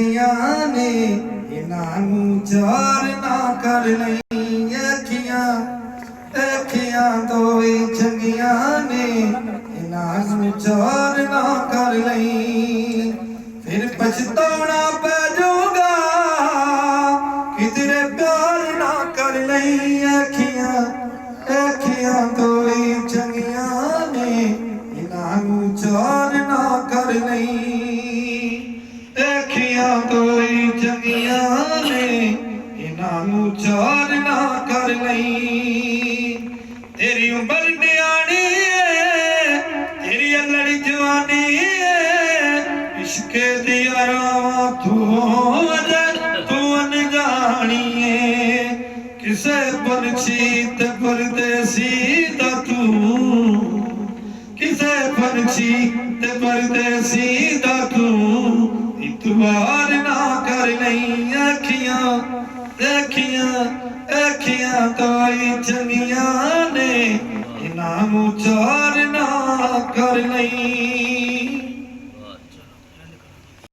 चंगियां ने इन्हां नूं चार ना कर लई। अखियां अखियां तो ही चंगियां ने इन्हां नूं चार ना कर लई। फिर पछताना पै जाऊगा किधरे प्यार ना कर लई। अखियां अखियां तो ही चंगियां ने इन्हां नूं चार ना कर लई। अखियां तो ही चंगियां ने इन्हां नूं चार ना कर लई। तेरी उम्र न्याणी है तेरी अल्लड़ी जवानी है इश्के दी रावां तू अनजानी है। किसे पंछी ते परदेसी दा तू किसे पंछी ते परदेसी दा तू इतबार ना कर लई। अखियां अखियां अखियां तो ही चंगियां ने इन्हां नूं चार ना कर लई।